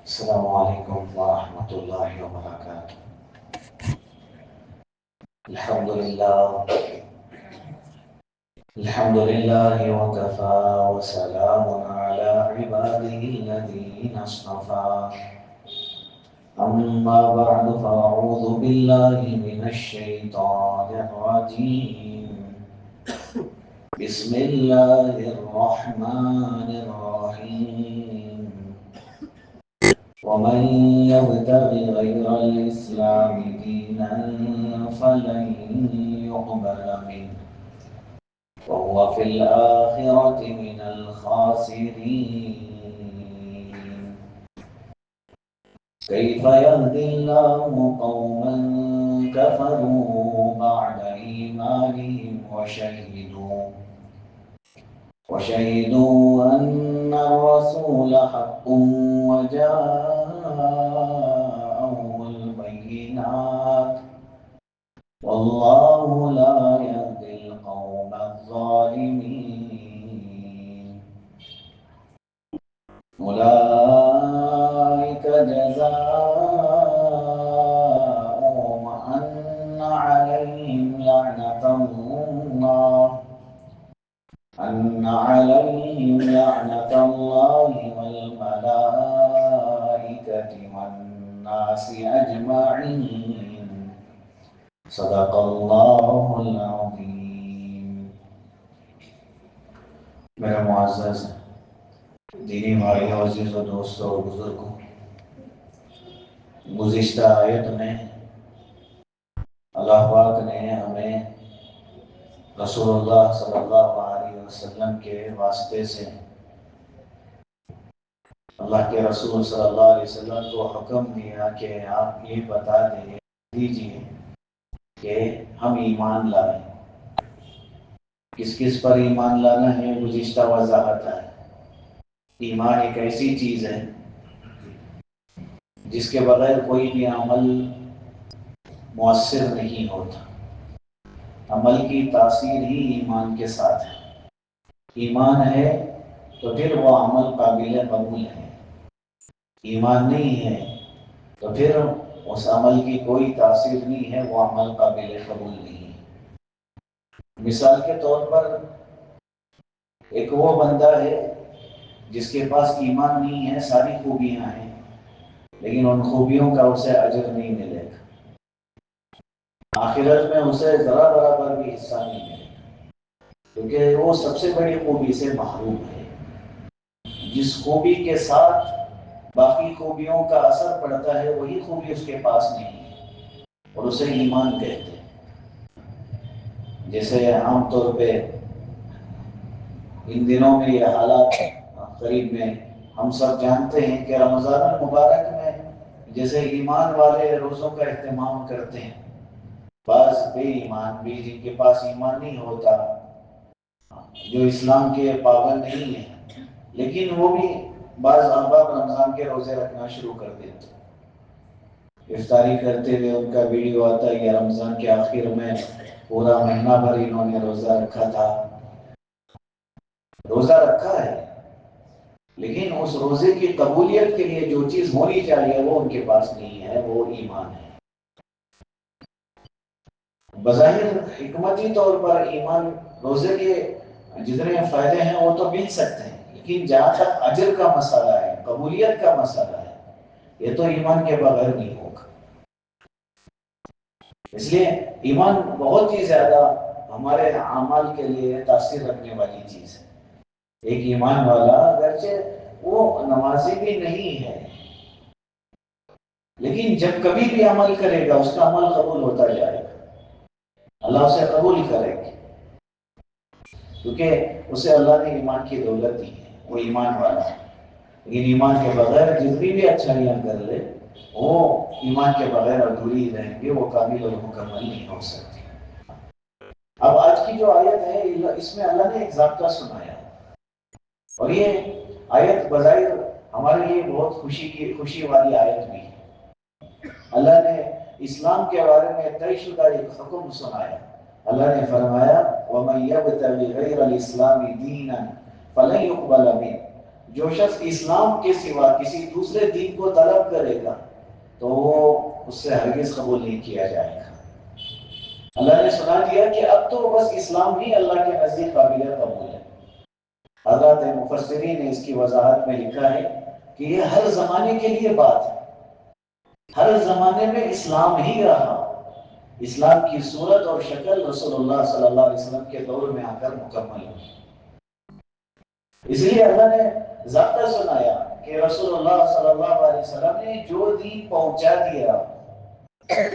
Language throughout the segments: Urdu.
السلام علیکم ورحمۃ اللہ وبرکاتہ۔ الحمد للہ الحمد للہ وکفى وسلام علی عباده الذین اصطفى اما بعد فاعوذ باللہ من الشیطان الرجیم بسم اللہ الرحمن الرحیم ومن يبتغ غير الإسلام دينا فلن يقبل منه وهو في الآخرة من الخاسرين كيف يهدي الله قوما كفروا بعد إيمانهم وشهدوا أن الرسول حق وجاءهم البينات والله لا يهدي القوم الظالمين أولئك جزاؤهم أن عليهم لعنة الله والملائكة والناس أجمعين صدق اللہ العظیم۔ میرے معزز دینی بھائیوں، عزیز و دوستوں اور بزرگوں، گزشتہ آیت میں اللہ پاک نے ہمیں رسول اللہ صلی اللہ علیہ وسلم کے واسطے سے اللہ کے رسول صلی اللہ علیہ وسلم کو حکم دیا کہ آپ یہ بتا دیجیے کہ ہم ایمان لائیں۔ کس کس پر ایمان لانا ہے گزشتہ وضاحت ہے۔ ایمان ایک ایسی چیز ہے جس کے بغیر کوئی بھی عمل مؤثر نہیں ہوتا۔ عمل کی تاثیر ہی ایمان کے ساتھ ہے۔ ایمان ہے تو پھر وہ عمل قابل قبول ہے، ایمان نہیں ہے تو پھر اس عمل کی کوئی تاثیر نہیں ہے، وہ عمل قابل قبول نہیں ہے۔ مثال کے طور پر ایک وہ بندہ ہے جس کے پاس ایمان نہیں ہے، ساری خوبیاں ہیں، لیکن ان خوبیوں کا اسے اجر نہیں ملے گا، آخرت میں اسے ذرا برابر بھی حصہ نہیں ملے گا، کیونکہ وہ سب سے بڑی خوبی سے محروم ہے۔ جس خوبی کے ساتھ باقی خوبیوں کا اثر پڑتا ہے وہی خوبی اس کے پاس نہیں ہے، اور اسے ایمان کہتے ہیں۔ جیسے عام طور پہ ان دنوں میں یہ حالات قریب میں ہم سب جانتے ہیں کہ رمضان المبارک میں جیسے ایمان والے روزوں کا اہتمام کرتے ہیں، بعض بے ایمان بھی جن کے پاس ایمان نہیں ہوتا، جو اسلام کے پابند نہیں ہیں، لیکن وہ بھی بعض احباب رمضان کے روزے رکھنا شروع کر دیتے ہیں۔ افطاری کرتے ہوئے ان کا ویڈیو آتا ہے کہ رمضان کے آخر میں پورا مہینہ بھر انہوں نے روزہ رکھا تھا۔ روزہ رکھا ہے، لیکن اس روزے کی قبولیت کے لیے جو چیز ہونی چاہیے وہ ان کے پاس نہیں ہے، وہ ایمان ہے۔ بظاہر حکمتی طور پر ایمان، روزے کے جتنے فائدے ہیں وہ تو مل سکتے ہیں، لیکن جہاں تک اجر کا مسئلہ ہے، قبولیت کا مسئلہ ہے، یہ تو ایمان کے بغیر نہیں ہوگا۔ اس لیے ایمان بہت ہی زیادہ ہمارے اعمال کے لیے تاثیر رکھنے والی چیز ہے۔ ایک ایمان والا اگرچہ وہ نمازی بھی نہیں ہے، لیکن جب کبھی بھی عمل کرے گا اس کا عمل قبول ہوتا جائے گا، اللہ اسے قبول کرے گا، کیونکہ اسے اللہ نے ایمان کی دولت دی ہے، وہ ایمان والا ہے۔ لیکن ایمان کے بغیر جتنی بھی اچھائیاں کر لے وہ ایمان کے بغیر ادھوری رہیں گے، وہ کامل اور مکمل نہیں ہو سکتی۔ اب آج کی جو آیت ہے اس میں اللہ نے ایک ضابطہ سنایا، اور یہ آیت بظاہر ہمارے لیے بہت خوشی والی آیت بھی ہے۔ اللہ نے اسلام کے بارے میں طے شدہ ایک حکم سنایا۔ اللہ نے فرمایا وَمَن يَبْتَغِ غَيْرَ الْإِسْلَامِ دِينًا فَلَن يُقْبَلَ مِنْهُ جو شخص اسلام کے سوا کسی دوسرے دین کو طلب کرے گا تو وہ اس سے ہرگز قبول نہیں کیا جائے گا۔ اللہ نے سنا دیا کہ اب تو بس اسلام ہی اللہ کے نزدیک قابل قبول ہے۔ حضرات مفسرین نے اس کی وضاحت میں لکھا ہے کہ یہ ہر زمانے کے لیے بات ہے، ہر زمانے میں اسلام ہی رہا، اسلام کی صورت اور شکل رسول اللہ صلی اللہ علیہ وسلم کے دور میں آ کر مکمل ہوئی۔ اس لیے اللہ نے ضابطہ سنایا کہ رسول اللہ صلی اللہ علیہ وسلم نے جو دین پہنچا دیا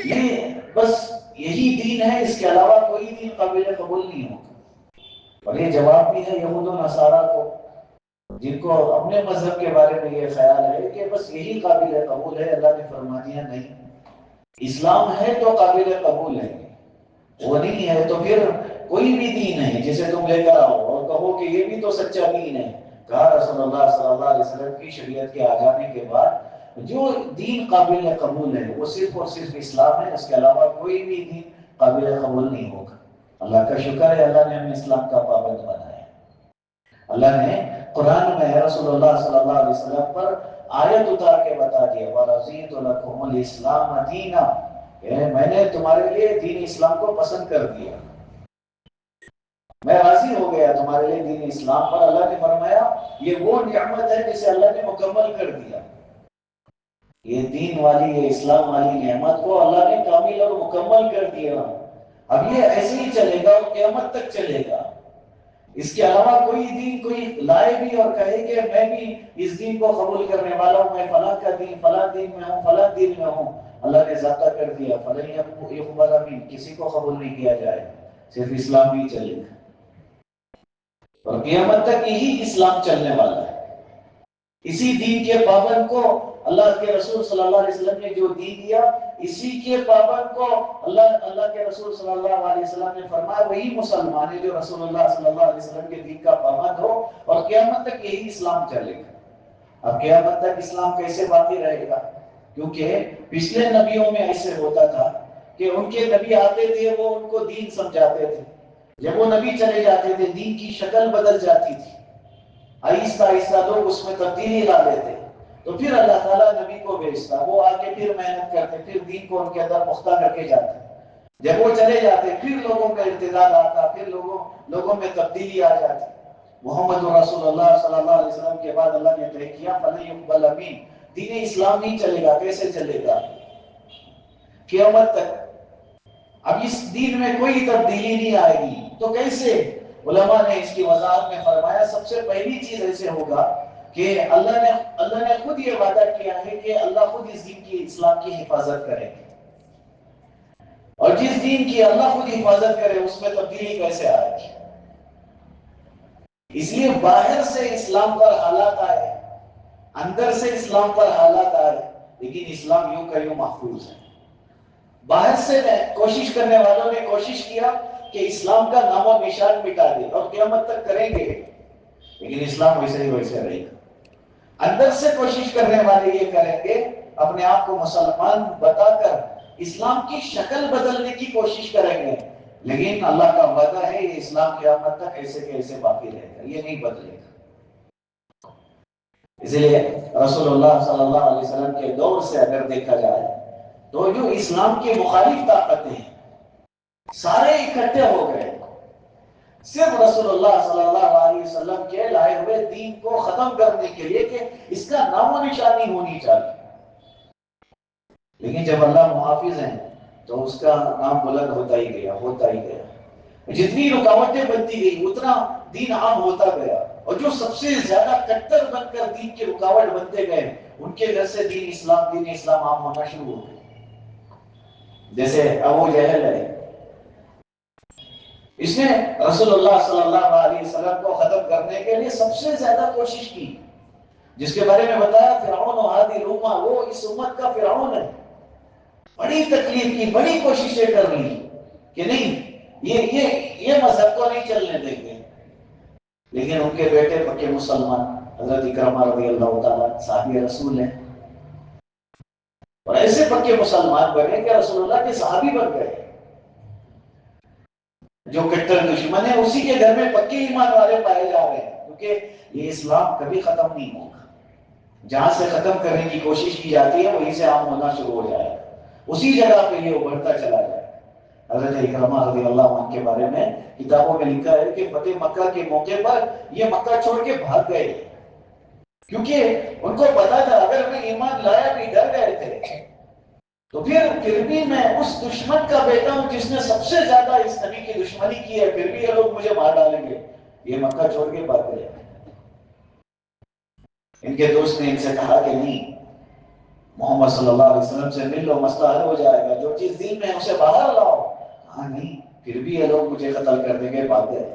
یہ بس یہی دین ہے، اس کے علاوہ کوئی دین قابل قبول نہیں ہوگا۔ اور یہ جواب بھی ہے یہود و نصارہ کو، جن کو اپنے مذہب کے بارے میں یہ خیال ہے کہ بس یہی قابل قبول ہے۔ اللہ نے فرما دیا نہیں، اسلام ہے تو قابل قبول ہے، وہ نہیں ہے تو پھر کوئی بھی دین ہے جسے تم لے کر آؤ اور کہو کہ یہ بھی تو سچا دین ہے۔ کہا رسول اللہ صلی اللہ علیہ وسلم کی شریعت کے آ جانے کے بعد جو دین قابل قبول ہے وہ صرف اور صرف اسلام ہے، اس کے علاوہ کوئی بھی دین قابل قبول نہیں ہوگا۔ اللہ کا شکر ہے اللہ نے ہمیں اسلام کا پابند بنایا۔ اللہ نے قرآن میں رسول اللہ صلی اللہ علیہ وسلم پر آیت اتار کے بتا دیا وَرَضِيتُ لَكُمُ الْإِسْلَامَ دِينًا، میں نے تمہارے لیے دین اسلام کو پسند کر دیا، میں راضی ہو گیا تمہارے لیے دین اسلام پر۔ اللہ نے فرمایا یہ وہ نعمت ہے جسے اللہ نے مکمل کر دیا۔ یہ دین والی، یہ اسلام والی نعمت کو اللہ نے کامل اور مکمل کر دیا۔ اب یہ ایسے ہی چلے گا اور قیامت تک چلے گا۔ اس کے علاوہ کوئی دین کوئی لائے بھی اور کہے کہ میں بھی اس دین کو قبول کرنے والا ہوں، میں فلاں کا دین فلاں دین میں ہوں، فلاں دین میں ہوں، اللہ نے ضابطہ کر دیا فلن یقبل منہ، کسی کو قبول نہیں کیا جائے، صرف اسلام ہی چلے گا اور قیامت تک یہی اسلام چلنے والا ہے۔ اسی دین کے پابند کو اللہ کے رسول صلی اللہ علیہ وسلم نے جو دین دیا، اسی کے پابند کو اللہ کے رسول صلی اللہ علیہ وسلم نے فرمایا وہی مسلمان ہے جو رسول اللہ صلی اللہ علیہ وسلم کے دین کا پابند ہو، اور قیامت تک یہی اسلام چلے گا۔ اب قیامت تک اسلام کیسے باقی رہے گا؟ کیونکہ پچھلے نبیوں میں ایسے ہوتا تھا کہ ان کے نبی آتے تھے، وہ ان کو دین سمجھاتے تھے، جب وہ نبی چلے جاتے تھے دین کی شکل بدل جاتی تھی، آہستہ آہستہ لوگ اس میں تبدیلی لا لیتے، تو پھر اللہ تعالیٰ نبی کو بھیجتا، وہ آگے پھر محنت کرتے، پھر دین کو ان کے اندر پختہ کر کے جاتے۔ جب وہ چلے جاتے پھر لوگوں کا ارتداد آتا، پھر لوگوں میں تبدیلی آ جاتی۔ محمد رسول اللہ صلی اللہ علیہ وسلم کے بعد اللہ نے طے کیا فلن یقبل منہ، دین اسلام نہیں چلے گا۔ کیسے چلے گا؟ قیامت تک۔ اب اس دین میں کوئی تبدیلی نہیں آئے گی، تو کیسے؟ علماء نے اس کی وضاحت میں فرمایا سب سے پہلی چیز ایسے ہوگا کہ اللہ نے خود یہ وعدہ کیا ہے کہ اللہ خود اس دین کی اسلام کی حفاظت کرے گے، اور جس دین کی اللہ خود حفاظت کرے اس میں تبدیلی کیسے آئے گی؟ اس لیے باہر سے اسلام پر حالات آئے، اندر سے اسلام پر حالات آئے، لیکن اسلام یوں کا یوں محفوظ ہے۔ باہر سے کوشش کرنے والوں نے کوشش کیا کہ اسلام کا نام و نشان مٹا دے، اور قیامت تک کریں گے، لیکن اسلام ویسے ہی ویسے رہے گا۔ اندر سے کوشش کرنے والے یہ کریں گے، اپنے آپ کو مسلمان بتا کر اسلام کی شکل بدلنے کی کوشش کریں گے، لیکن اللہ کا وعدہ ہے یہ اسلام قیامت تک ایسے کے ایسے باقی رہے گا، یہ نہیں بدلے گا۔ اس لیے رسول اللہ صلی اللہ علیہ وسلم کے دور سے اگر دیکھا جائے تو جو اسلام کے مخالف طاقتیں ہیں سارے اکٹھے ہو گئے، صرف رسول اللہ صلی اللہ علیہ وسلم کے لائے ہوئے دین کو ختم کرنے کے لیے کہ اس کا نام و نشانی ہونی چاہیے، لیکن جب اللہ محافظ ہیں تو اس کا نام بلند ہوتا ہی گیا، ہوتا ہی گیا۔ جتنی رکاوٹیں بنتی گئی اتنا دین عام ہوتا گیا، اور جو سب سے زیادہ کٹر بن کر دین کی رکاوٹ بنتے گئے ان کے گھر سے دین اسلام عام ہونا شروع ہو گیا۔ جیسے ابو جہل ہے، اس نے رسول اللہ صلی اللہ علیہ وسلم کو ختم کرنے کے لیے سب سے زیادہ کوشش کی، جس کے بارے میں بتایا فرعون و عادی الامہ، وہ اس امت کا فرعون ہے۔ بڑی تکلیف کی، بڑی کوششیں کر لی کہ نہیں یہ مذہب کو نہیں چلنے دیں گے، لیکن ان کے بیٹے پکے مسلمان حضرت اکرمہ رضی اللہ تعالیٰ صحابی رسول ہیں، اور ایسے پکے مسلمان بنے کہ رسول اللہ کے صحابی بن گئے۔ جو کٹر دشمن ہے اسی کے گھر میں پکے ایمان والے پائے جا رہے ہیں، کیونکہ یہ اسلام کبھی ختم نہیں ہوگا. جہاں سے ختم کرنے کی کوشش کی جاتی ہے وہیں سے عام ہونا شروع ہو جائے گا, اسی جگہ پہ یہ ابھرتا چلا جائے گا. حضرت اکرمہ رضی اللہ عنہ کے بارے میں کتابوں میں لکھا ہے کہ فتح مکہ کے موقع پر یہ مکہ چھوڑ کے بھاگ گئے, کیونکہ ان کو پتا تھا اگر میں ایمان لایا بھی ڈر گئے تھے تو پھر بھی میں اس دشمن کا بیٹا ہوں جس نے سب سے زیادہ اس نبی کی دشمنی کی ہے, پھر بھی یہ لوگ مجھے مار ڈالیں گے. یہ مکہ چھوڑ کے بھاگ گئے. ان کے دوست نے ان سے کہا کہ نہیں, محمد صلی اللہ علیہ وسلم سے مل لو, مسئلہ حل ہو جائے گا, جو چیز دل میں ہے اسے باہر لاؤ. ہاں نہیں, پھر بھی یہ لوگ مجھے قتل کر دیں گے, بھاگ گئے.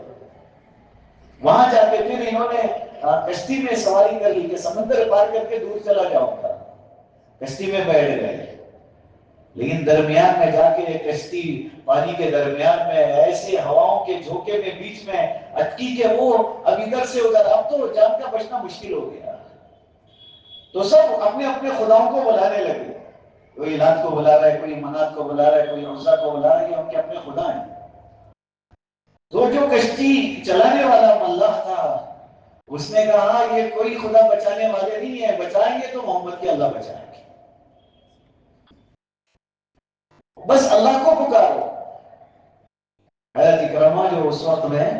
وہاں جا کے پھر انہوں نے کشتی میں سواری کر لی کہ سمندر پار کر کے دور چلا جاؤں گا. کشتی میں بیٹھ گئے, لیکن درمیان میں جا کے کشتی پانی کے درمیان میں ایسے ہواؤں کے جھونکے میں بیچ میں اٹکی کہ وہ اب ادھر سے ادھر, اب تو جان کا بچنا مشکل ہو گیا. تو سب اپنے اپنے خداؤں کو بلانے لگے. کوئی لات کو بلا رہا ہے, کوئی منات کو بلا رہا ہے, کوئی عزا کو بلا رہا ہے, یہ ان کے اپنے خدا ہیں. تو جو کشتی چلانے والا ملاح تھا اس نے کہا یہ کوئی خدا بچانے والے نہیں ہے, بچائیں گے تو محمد کے اللہ بچائیں گے, بس اللہ کو پکارو. حضرت اکرمہ جو اس وقت میں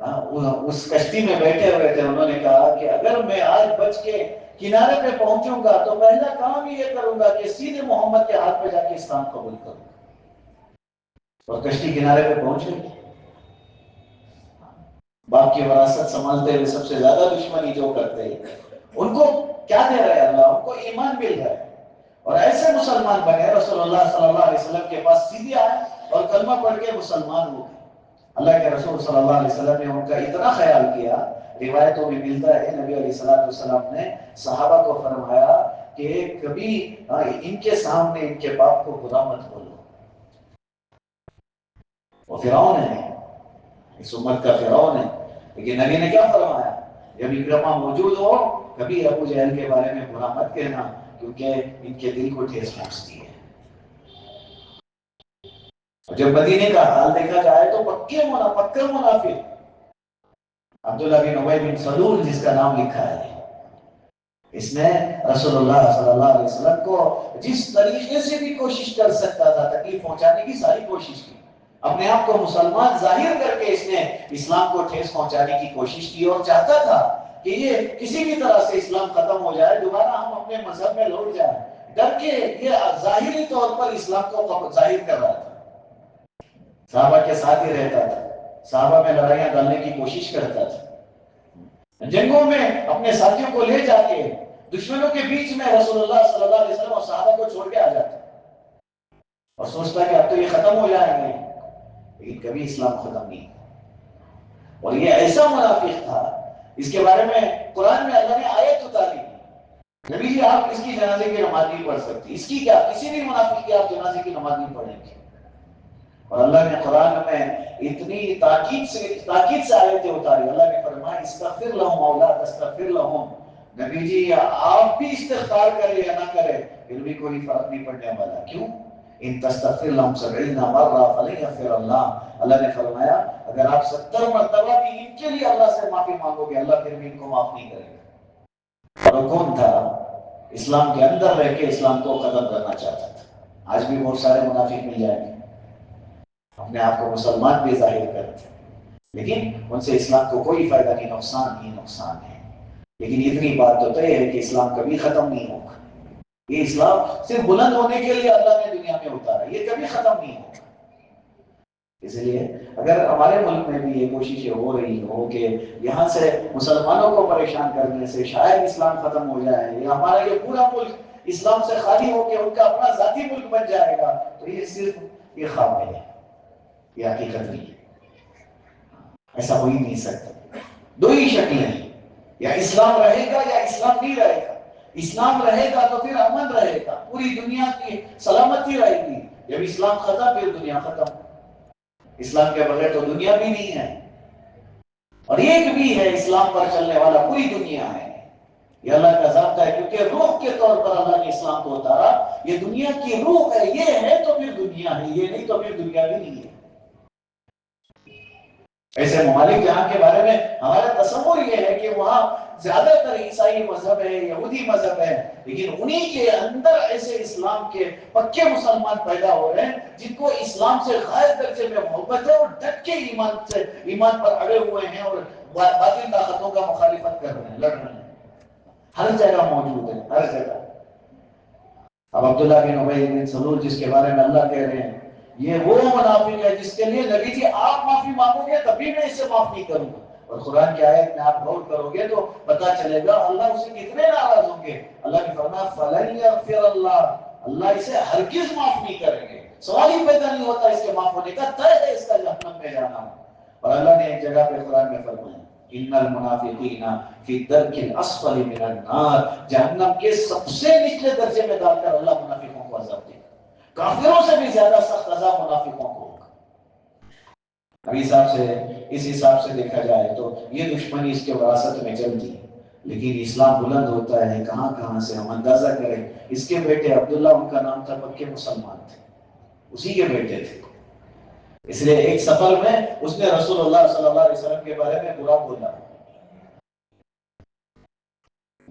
اس کشتی میں بیٹھے ہوئے تھے, انہوں نے کہا کہ اگر میں آج بچ کے کنارے پہ پہنچوں گا تو پہلا کام یہ کروں گا کہ سیدھے محمد کے ہاتھ پہ جا کے اسلام قبول کروں. اور کشتی کنارے پہ پہنچ گئی. باپ کی وراثت سنبھالتے ہوئے سب سے زیادہ دشمنی جو کرتے ہیں ان کو کیا دے رہے اللہ, ان کو ایمان مل رہا ہے, اور ایسے مسلمان بنے. رسول اللہ صلی اللہ علیہ وسلم کے پاس سیدھے آئے اور کلمہ پڑھ کے مسلمان ہو گئے. اللہ کے رسول صلی اللہ علیہ وسلم نے ان کا اتنا خیال کیا, روایتوں میں ملتا ہے نبی علیہ الصلوۃ والسلام نے صحابہ کو فرمایا کہ کبھی ان کے سامنے ان کے باپ کو برا مت بولو. وہ فرعون ہے, اس امت کا فرعون ہے, لیکن نبی نے کیا فرمایا, جب اکرمہ موجود ہو کبھی ابو جہل کے بارے میں برا مت کہنا, کیونکہ ان کے دل کو ٹھیس پہنچتی ہے. جب مدینے کا حال دیکھا جائے تو پکے منافق عبداللہ بن ابی بن سلول جس کا نام لکھا ہے, اس نے رسول اللہ صلی اللہ علیہ وسلم کو جس طریقے سے بھی کوشش کر سکتا تھا تکلیف پہنچانے کی ساری کوشش کی. اپنے آپ کو مسلمان ظاہر کر کے اس نے اسلام کو ٹھیس پہنچانے کی کوشش کی, اور چاہتا تھا کہ یہ کسی بھی طرح سے اسلام ختم ہو جائے, دوبارہ ہم اپنے مذہب میں لوٹ جائیں. ڈر کے یہ ظاہری طور پر اسلام کو ظاہر کر رہا تھا, صحابہ کے ساتھ ہی رہتا تھا, صحابہ میں لڑائیاں ڈالنے کی کوشش کرتا تھا, جنگوں میں اپنے ساتھیوں کو لے جا کے دشمنوں کے بیچ میں رسول اللہ صلی اللہ علیہ وسلم اور صحابہ کو چھوڑ کے آ جاتا اور سوچتا کہ اب تو یہ ختم ہو جائیں گے, لیکن کبھی اسلام ختم نہیں. اور یہ ایسا منافق تھا, اس کے بارے میں قرآن میں اللہ نے آیت اتاری, نبی جی آپ اس کی جنازے کی نماز نہیں پڑھ سکتی, اس کی کیا, کسی بھی منافق کی آپ جنازے کی نماز نہیں پڑھیں گے. اور اللہ نے قرآن میں اتنی تاکید سے آیتیں اتاری. اللہ نے فرمایا استغفر لہم او لا تستغفر لہم, نبی جی آپ بھی استغفار کرے یا نہ کرے پھر بھی کوئی فرق نہیں پڑنے والا. کیوں؟ ان تستغفر لہم 70 مرہ فلن یغفر اللہ, اللہ نے فرمایا اگر آپ 70 مرتبہ بھی ان کے لیے اللہ سے معافی مانگو گے اللہ پھر بھی ان کو معاف نہیں کرے گا. اور کون تھا اسلام کے اندر رہ کے اسلام کو ختم کرنا چاہتا تھا. آج بھی بہت سارے منافق مل جائیں گے, اپنے آپ کو مسلمان بھی ظاہر کرتے ہیں, لیکن ان سے اسلام کو کوئی فائدہ نہیں, نقصان ہی نقصان ہے. لیکن اتنی بات تو طے ہے کہ اسلام کبھی ختم نہیں ہوگا. یہ اسلام صرف بلند ہونے کے لیے اللہ نے دنیا میں اتارا, یہ کبھی ختم نہیں ہوگا. اس لیے اگر ہمارے ملک میں بھی یہ کوششیں ہو رہی ہو کہ یہاں سے مسلمانوں کو پریشان کرنے سے شاید اسلام ختم ہو جائے, یا ہمارا یہ پورا ملک اسلام سے خالی ہو کے ان کا اپنا ذاتی ملک بن جائے گا, تو یہ صرف یہ خواب ہے, یہ حقیقت نہیں ہے. ایسا ہو ہی نہیں سکتا. دو ہی شکلیں ہیں, یا اسلام رہے گا یا اسلام نہیں رہے گا. اسلام رہے گا تو پھر امن رہے گا, پوری دنیا کی سلامتی رہے گی. جب اسلام ختم پھر دنیا ختم. اسلام کے بغیر تو دنیا بھی نہیں ہے, اور ایک بھی ہے اسلام پر چلنے والا پوری دنیا ہے. یہ اللہ کا ضابطہ ہے, کیونکہ روح کے طور پر اللہ نے اسلام کو اتارا. یہ دنیا کی روح ہے, یہ ہے تو پھر دنیا ہے, یہ نہیں تو پھر دنیا بھی نہیں ہے. ایسے ممالک جہاں کے بارے میں ہمارا تصور یہ ہے کہ وہاں زیادہ تر عیسائی مذہب ہے، یہودی مذہب ہے، لیکن انہی کے اندر ایسے اسلام کے پکے مسلمان پیدا ہو رہے ہیں جن کو اسلام سے غیر درجے میں محبت ہے اور ڈٹ کے ایمان پر اڑے ہوئے ہیں اور باطل طاقتوں کا مخالفت کر رہے ہیں، لڑ رہے ہیں. ہر جگہ موجود ہے، ہر جگہ. اب عبداللہ بن ابی بن سلول جس کے بارے میں اللہ کہہ رہے ہیں یہ وہ منافق ہے جس کے لیے نبی جی آپ معافی مانگو گے تبھی میں اسے معاف نہیں کروں گا. اور قرآن کی آیت میں آپ غور کرو گے تو پتا چلے گا اللہ اسے کتنے ناراض ہوں گے. اللہ نے فرمایا فَلَن يَغْفِرَ اللَّهُ، اللہ اسے ہرگز معاف نہیں کریں گے. سوال ہی پیدا نہیں ہوتا اس کے معاف ہونے کا، طے ہے اس کا جہنم میں جانا. اور اللہ نے ایک جگہ پہ قرآن میں فرمایا ان المنافقین فی الدرک الاسفل من النار، جہنم کے سب سے نچلے درجے میں ڈال کر اللہ منافقوں کو عذاب دے گا. کافروں سے بھی زیادہ سخت عذاب منافقوں کو ہوگا. ابھی اس حساب سے دیکھا جائے تو یہ دشمنی اس کے وراثت میں چلتی ہے، لیکن اسلام بلند ہوتا ہے کہاں کہاں سے. ہم اندازہ کریں اس کے بیٹے عبداللہ ان کا نام تھا، پکے مسلمان تھے، اسی کے بیٹے تھے. اس لیے ایک سفر میں اس نے رسول اللہ صلی اللہ علیہ وسلم کے بارے میں برا بولا.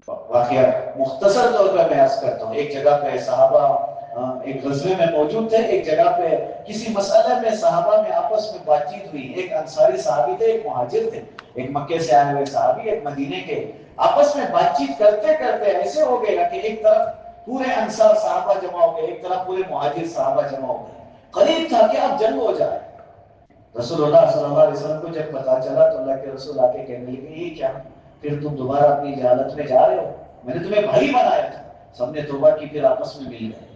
واقعہ مختصر طور پر میں عرض کرتا ہوں. ایک جگہ پہ صحابہ ایک غزوے میں موجود تھے، ایک جگہ پہ کسی مسئلے میں صحابہ میں آپس میں بات چیت ہوئی. ایک انصاری صحابی تھے، ایک مہاجر تھے، ایک مکے سے آئے ہوئے صحابی، ایک مدینے کے. آپس میں بات چیت کرتے کرتے ایسے ہو گیا کہ ایک طرف پورے انصار صحابہ جمع ہو گئے، ایک طرف پورے مہاجر صحابہ جمع ہو گئے. قریب تھا کہ اب جنگ ہو جائے. رسول اللہ صلی اللہ علیہ وسلم کو جب پتا چلا تو اللہ کے رسول آ کے کہنے لگے یہ کیا، پھر تم دوبارہ اپنی جہالت میں جا رہے ہو، میں نے تمہیں بھائی بنایا تھا. سب نے توبہ کی، پھر آپس میں مل گئے.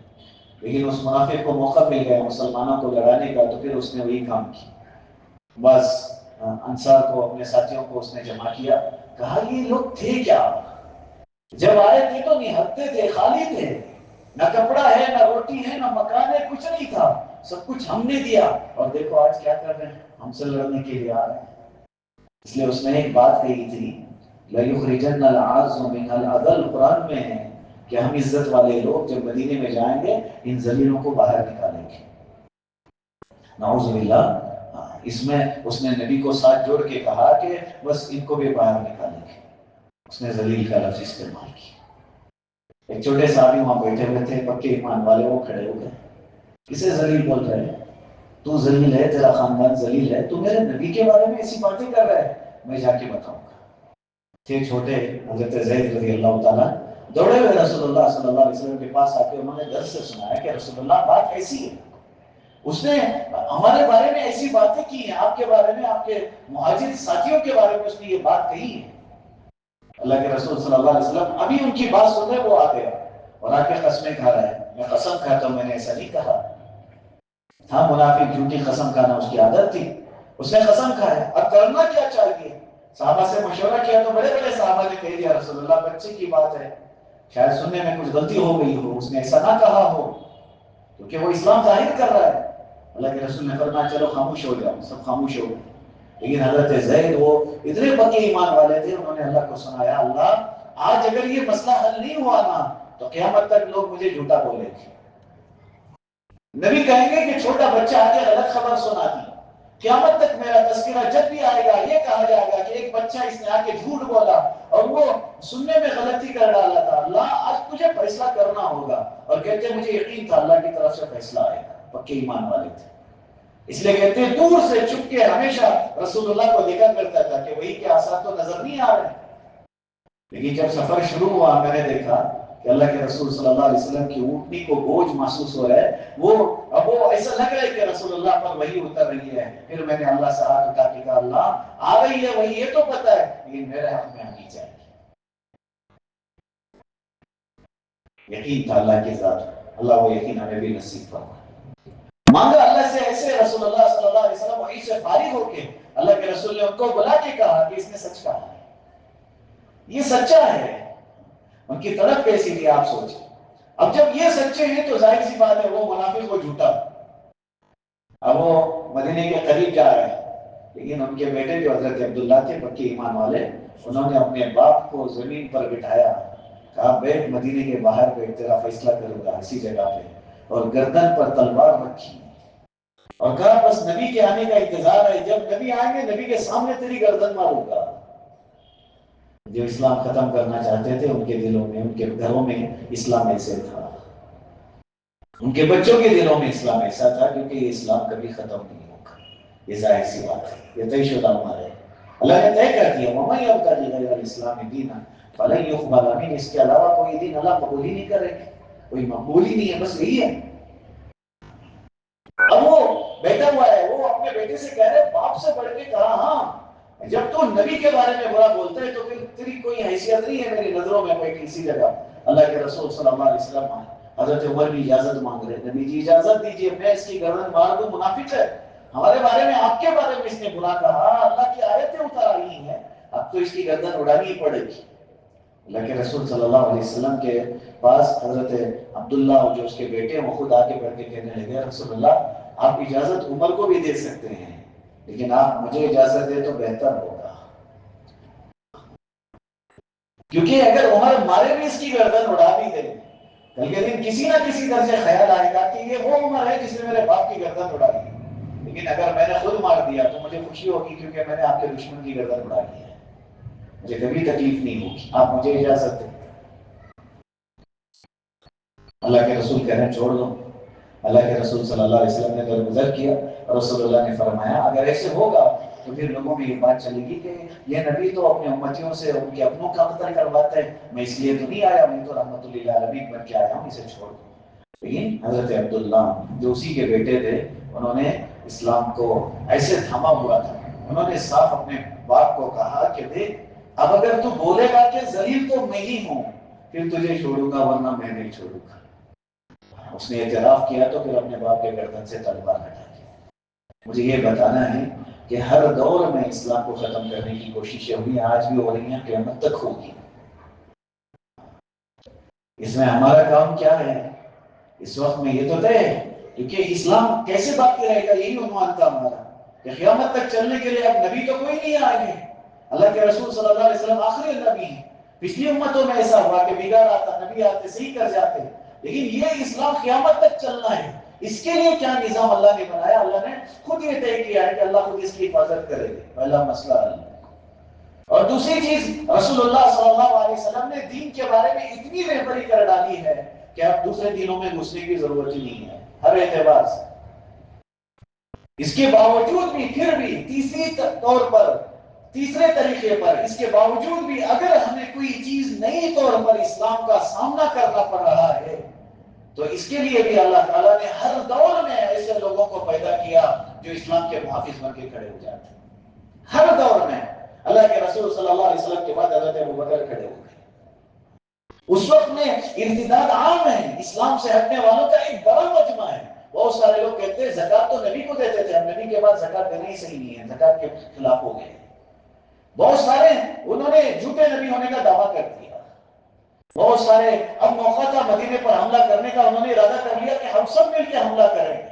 لیکن اس منافق کو موقع مل گیا مسلمانوں کو لڑانے کا، تو پھر اس نے وہی کام کیا. بس انصار کو، اپنے ساتھیوں کو اس نے جمع کیا، کہا یہ لوگ تھے کیا، جب آئے تھے تو نہتے تھے، خالی تھے، نہ کپڑا ہے، نہ روٹی ہے، نہ مکان ہے، کچھ نہیں تھا، سب کچھ ہم نے دیا، اور دیکھو آج کیا کر رہے ہیں، ہم سے لڑنے کے لیے آ رہے ہیں. اس لیے اس نے ایک بات کہی تھی لَيُخْرِجَنَّ الْعَزُّ مِنَ الْأَذَلِّ، قرآن میں ہے کہ ہم عزت والے لوگ جب مدینے میں جائیں گے ان ذلیلوں کو باہر نکالیں گے. نعوذ باللہ. اس میں اس نے نبی کو ساتھ جوڑ کے کہا کہ بس ان کو بھی باہر نکالیں گے. اس نے ذلیل کا لفظ استعمال کیا. ایک چھوٹے صحابی وہاں بیٹھے ہوئے تھے، پکے ایمان والے، وہ کھڑے ہو گئے. کسے ذلیل بول رہے ہیں؟ تو ذلیل ہے، تیرا خاندان ذلیل ہے، تو میرے نبی کے بارے میں ایسی باتیں کر رہا ہے، میں جا کے بتاؤں گا. تھے چھوٹے حضرت زید رضی اللہ تعالیٰ، دوڑے ہوئے رسول اللہ صلی اللہ علیہ وسلم کے پاس آ کے انہوں نے درد سے سنایا کہ رسول اللہ بات ایسی ہے، اس نے ہمارے بارے میں ایسی باتیں کی ہیں، آپ کے بارے میں، آپ کے مہاجر ساتھیوں کے بارے میں اس نے یہ بات کہی ہے. اللہ کے رسول صلی اللہ علیہ وسلم ابھی ان کی بات سن رہے، وہ آ گیا اور آ کے قسمیں کھا رہا ہے. میں قسم کھاتا ہوں میں نے ایسا نہیں کہا. ہاں منافق جھوٹی قسم کھانا اس کی عادت تھی، اس نے قسم کھایا. اب کرنا کیا چاہیے؟ صحابہ سے مشورہ کیا تو بڑے بڑے صحابہ نے کہہ دیا رسول اللہ بچے کی بات ہے، شاید سننے میں کچھ غلطی ہو گئی ہو، اس نے ایسا نہ کہا ہو، کیونکہ وہ اسلام ظاہر کر رہا ہے. اللہ کے رسول نے فرمایا چلو خاموش ہو جاؤ. سب خاموش ہو گئے. لیکن حضرت زید وہ اتنے پکے ایمان والے تھے، انہوں نے اللہ کو سنایا اللہ آج اگر یہ مسئلہ حل نہیں ہوا نا تو قیامت تک لوگ مجھے جھوٹا بولیں گے. نبی کہیں گے کہ چھوٹا بچہ آ کے غلط خبر سنا دی. قیامت تک میرا تذکرہ جب بھی آئے گا یہ کہا جائے گا کہ ایک بچہ اس نے آ کے جھوٹ بولا اور وہ سننے میں غلطی کر ڈالا تھا. اللہ آج تجھے فیصلہ کرنا ہوگا. اور کہتے ہیں مجھے یقین تھا اللہ کی طرف سے فیصلہ آئے گا. پکے ایمان والے تھے، اس لیے کہتے ہیں دور سے چھپ کے ہمیشہ رسول اللہ کو دیکھا کرتا تھا کہ وہی کے آثار تو نظر نہیں آ رہے. لیکن جب سفر شروع ہوا میں نے دیکھا کہ اللہ کے رسول صلی اللہ علیہ وسلم کی اونٹنی کو بوجھ محسوس ہو رہا ہے، اب وہ ایسا لگ رہا ہے کہ رسول اللہ پر وحی اتر رہی ہے. پھر میں نے اللہ سے ہاتھ اٹھا کے کہا اللہ آ رہی ہے وہی، یہ تو پتا ہے، لیکن میرے حق میں آنی چاہیے. یقین تھا اللہ کی ذات. اللہ وہ یقین ہمیں بھی نصیب فرمائے. مانگا اللہ سے ایسے. رسول اللہ صلی اللہ علیہ وسلم وحی سے فارغ ہو کے اللہ کے رسول نے ان کو بلا کے کہا کہ اس نے سچ کہا ہے، یہ سچا ہے. ان کی طرف کیسی تھی آپ سوچیں. اب جب یہ سچے ہیں تو ظاہر سی بات ہے وہ منافق کو جھوٹا. اب وہ مدینے کے قریب جا رہے ہیں، لیکن ان کے بیٹے جو حضرت عبداللہ تھے پکی ایمان والے، انہوں نے اپنے باپ کو زمین پر بٹھایا، کہا بیٹھ مدینے کے باہر بیٹھ، تیرا فیصلہ کروں گا اسی جگہ پہ. اور گردن پر تلوار رکھی اور کہا بس نبی کے آنے کا انتظار ہے، جب نبی آئیں گے نبی کے سامنے تیری گردن ماروں گا۔ جو اسلام ختم کرنا چاہتے تھے ان کے دلوں میں، ان کے گھروں میں اسلام ایسے تھا، ان کے بچوں کے دلوں میں اسلام ایسا تھا، کیونکہ یہ اسلام کبھی ختم نہیں ہوگا، یہ ظاہر سی بات ہے، یہ طے شدہ ہمارے اللہ نے طے کر دیا، وَمَن يَبْتَغِ غَيْرَ الْإِسْلَامِ دِينًا فَلَن يُقْبَلَ مِنْهُ، اس کے علاوہ کوئی دین اللہ قبول ہی نہیں کرے گا، کوئی مقبول ہی نہیں ہے، بس یہی ہے۔ اب وہ بیٹھا ہوا ہے، وہ اپنے بیٹے سے کہہ رہے، باپ سے بڑھ کے کہا ہاں جب تو نبی کے بارے میں برا بولتا ہے تو پھر تیری کوئی حیثیت نہیں ہے میری نظروں میں کوئی کسی جگہ۔ اللہ کے رسول صلی اللہ علیہ وسلم حضرت عمر بھی اجازت مانگ رہے، نبی جی اجازت دیجیے میں اس کی گردن مار دوں، منافق ہے، ہمارے بارے میں آپ کے بارے میں اس نے برا کہا، اللہ کی آیتیں اتر آئی ہیں، اب تو اس کی گردن اڑانی ہی پڑے گی۔ اللہ کے رسول صلی اللہ علیہ وسلم کے پاس حضرت عبداللہ جو اس کے بیٹے ہیں وہ خود آگے بڑھ کے کہنے لگے، رسول اللہ آپ اجازت عمر کو بھی دے سکتے ہیں لیکن آپ مجھے اجازت دے تو بہتر ہوگا، کیونکہ اگر عمر مارے بھی اس کی گردن اڑا بھی دے، کل کے دن کسی نہ کسی طرح سے خیال آئے گا کہ یہ وہ عمر ہے جس نے میرے باپ کی گردن اڑائی، لیکن اگر میں نے خود مار دیا تو مجھے خوشی ہوگی کیونکہ میں نے آپ کے دشمن کی گردن اڑا دی ہے، مجھے کبھی تکلیف نہیں ہوگی، آپ مجھے اجازت دیں۔ اللہ کے رسول کہہ رہے ہیں چھوڑ دو۔ اللہ کے رسول صلی اللہ علیہ وسلم نے درگزر کیا اور رسول اللہ نے فرمایا اگر ایسے ہوگا تو پھر لوگوں میں یہ بات چلے گی کہ یہ نبی تو اپنے امتیوں سے ان کے اپنوں کا قتل کرواتا ہے، میں اس لیے تو نہیں آیا، میں تو رحمت للعالمین بن کے آیا ہوں، اسے چھوڑ دو۔ لیکن حضرت عبداللہ جو اسی کے بیٹے تھے انہوں نے اسلام کو ایسے تھاما ہوا تھا، انہوں نے صاف اپنے باپ کو کہا کہ دیکھ اب اگر تو بولے گا کہ ذلیل تو میں ہی ہوں پھر تجھے چھوڑوں گا ورنہ میں نہیں چھوڑوں گا۔ اس نے اعتراف کیا تو پھر اپنے باپ کے گردن سے تلوار ہٹا دی۔ مجھے یہ بتانا ہے کہ ہر دور میں اسلام کو ختم کرنے کی کوششیں ہوئی، آج بھی ہو رہی ہیں، قیامت تک ہوگی۔ اس میں ہمارا کام کیا ہے اس وقت میں یہ تو طے ہے، کیونکہ اسلام کیسے باقی رہے گا یہی عنوان تھا ہمارا کہ قیامت تک چلنے کے لیے اب نبی تو کوئی نہیں آئیں گے، اللہ کے رسول صلی اللہ علیہ وسلم آخری نبی ہیں۔ پچھلی امتوں میں ایسا ہوا کہ بگاڑ آتا، نبی آتے صحیح کر جاتے، لیکن یہ اسلام قیامت تک چلنا ہے، اس کے لیے کیا نظام اللہ نے بنایا، اللہ نے خود یہ طے کیا ہے کہ اللہ خود اس کی حفاظت کرے گا، پہلا مسئلہ اللہ۔ اور دوسری چیز رسول اللہ صلی اللہ علیہ وسلم نے دین کے بارے میں اتنی رہبری کر ڈالی ہے کہ اب دوسرے دینوں میں گھسنے کی ضرورت ہی نہیں ہے ہر اعتبار سے۔ اس کے باوجود بھی پھر بھی تیسرے طریقے پر اس کے باوجود بھی اگر ہمیں کوئی چیز نئی طور پر اسلام کا سامنا کرنا پڑ رہا ہے تو اس کے لیے بھی اللہ تعالیٰ نے ہر دور میں ایسے لوگوں کو پیدا کیا جو اسلام کے محافظ بن کے کھڑے ہو جاتے ہیں۔ ہر دور میں اللہ کے رسول صلی اللہ علیہ وسلم کے بعد حضرت ابوبکر کھڑے ہو گئے، اس وقت میں ارتداد عام ہے، اسلام سے ہٹنے والوں کا ایک بڑا مجمع ہے۔ بہت سارے لوگ کہتے ہیں زکات تو نبی کو دیتے تھے، ہم نبی کے بعد زکات دینا ہی صحیح نہیں ہے، زکات کے خلاف ہو گئے۔ بہت سارے انہوں نے جھوٹے نبی ہونے کا دعویٰ کر دیا، بہت سارے اب موقع تھا مدینے پر حملہ کرنے کا، انہوں نے ارادہ کر لیا کہ ہم سب مل کے حملہ کریں گے،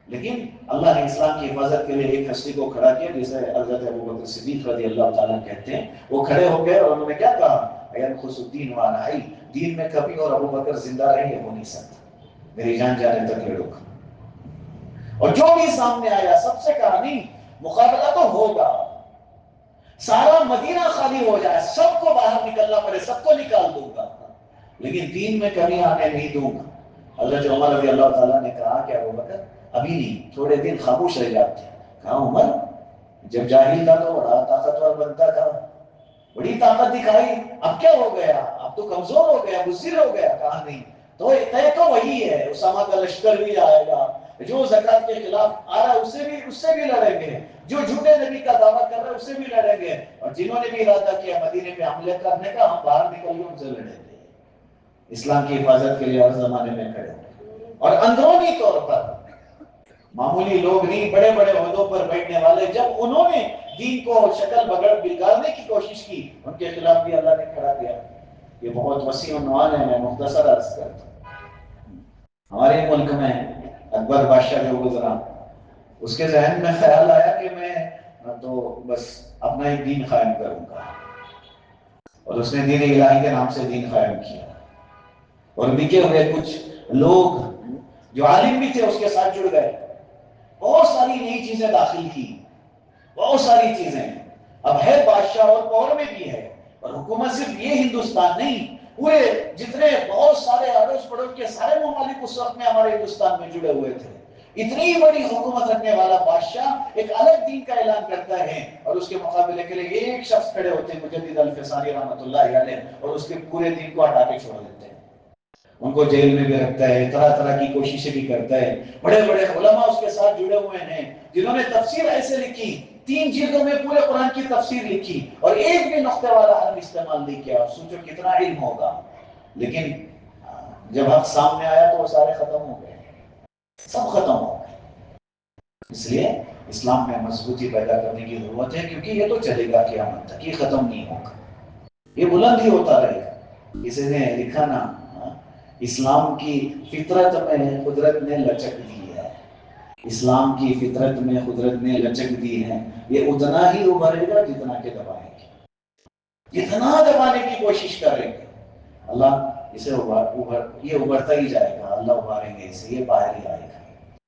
لیکن اللہ نے اسلام کی حفاظت کے لیے ایک ہستی کو کھڑا کیا جسے حضرت ابوبکر صدیق رضی اللہ تعالیٰ کہتے ہیں۔ وہ کھڑے ہو گئے اور انہوں نے کیا کہا، اَيَنْقُصُ الدِّينُ عَنْ حَيٍّ، دین میں کبھی اور ابوبکر زندہ رہے یہ ہو نہیں سکتا، میری جان جانے تک لڑوں گا، اور جو بھی سامنے آیا سب سے کہا نہیں مقابلہ تو ہوگا، سارا مدینہ خالی ہو جائے، سب کو باہر نکلنا پڑے، سب کو نکال دوں گا، لیکن دین میں کمی آنے نہیں دوں گا۔ حضرت عمر رضی اللہ تعالیٰ نے کہا کہ ابوبکر ابھی نہیں، تھوڑے دن خاموش رہ جاتے۔ کہا عمر جب جاہل تھا تو بڑا طاقتور بنتا تھا، بڑی طاقت دکھائی، اب کیا ہو گیا، اب تو کمزور ہو گیا، بزدل ہو گیا۔ کہا نہیں، تو طے تو وہی ہے، اسامہ کا لشکر بھی آئے گا، جو زکات کے خلاف آ رہا ہے اس سے بھی لڑیں گے، جو جھوٹے نبی کا دعویٰ کر رہے ہیں اس سے بھی لڑیں گے، اور جنہوں نے بھی ارادہ کیا مدینے پہ حملے کرنے کا ہم باہر نکل کے ان سے لڑیں گے۔ اسلام کی حفاظت کے لیے ہر زمانے میں کھڑے ہیں، اور اندرونی طور پر معمولی لوگ نہیں، بڑے بڑے عہدوں پر بیٹھنے والے جب انہوں نے دین کو شکل بگاڑنے کی کوشش کی ان کے خلاف بھی اللہ نے کھڑا کیا۔ یہ بہت وسیع عنوان ہے، میں مختصر عرض کرتا ہوں۔ ہمارے ملک میں اکبر بادشاہ جو گزرا اس کے ذہن میں خیال آیا کہ میں تو بس اپنا ایک دین قائم کروں گا، اور اس نے دین الہی کے نام سے دین قائم کیا، اور بکے ہوئے کچھ لوگ جو عالم بھی تھے اس کے ساتھ جڑ گئے، بہت ساری نئی چیزیں داخل کی، بہت ساری چیزیں. اب ہے بادشاہ اور پور میں بھی ہے، اور حکومت صرف یہ ہندوستان نہیں، پورے جتنے بہت سارے اڑوس پڑوس کے سارے ممالک اس وقت میں ہمارے ہندوستان میں جڑے ہوئے تھے. اتنی بڑی حکومت رکھنے والا بادشاہ ایک الگ دین کا اعلان کرتا ہے، اور اس کے مقابلے کے لیے ایک شخص کھڑے ہوتے ہیں مجدد الفسانی رحمۃ اللہ علیہ، اور اس کے پورے دین کو ہٹا کے چھوڑ دیتے ہیں. ان کو جیل میں بھی رکھتا ہے، طرح طرح کی کوششیں بھی کرتا ہے. بڑے بڑے علماء اس کے ساتھ جڑے ہوئے ہیں جنہوں نے تفسیر ایسے لکھی، 3 جلدوں میں پورے قرآن کی تفسیر لکھی، اور ایک بھی نقطے والا حرف استعمال نہیں کیا. اور سوچو کتنا علم ہوگا. لیکن جب حق سامنے آیا تو وہ سارے ختم ہو گئے، سب ختم ہو گئے. اس لیے اسلام میں مضبوطی پیدا کرنے کی ضرورت ہے، کیونکہ یہ تو چلے گا قیامت تک، یہ ختم نہیں ہوگا، یہ بلند ہی ہوتا رہے گا. کسی نے لکھا نا، اسلام کی فطرت میں قدرت نے لچک دی ہے، اسلام کی فطرت میں قدرت نے لچک دی ہے، یہ اتنا ہی ابھرے گا جتنا کہ دبائیں گے، جتنا دبانے کی کوشش کریں گے اللہ اسے یہ ابھرتا ہی جائے گا، اللہ ابھاریں گے اسے، یہ باہر ہی آئے گا.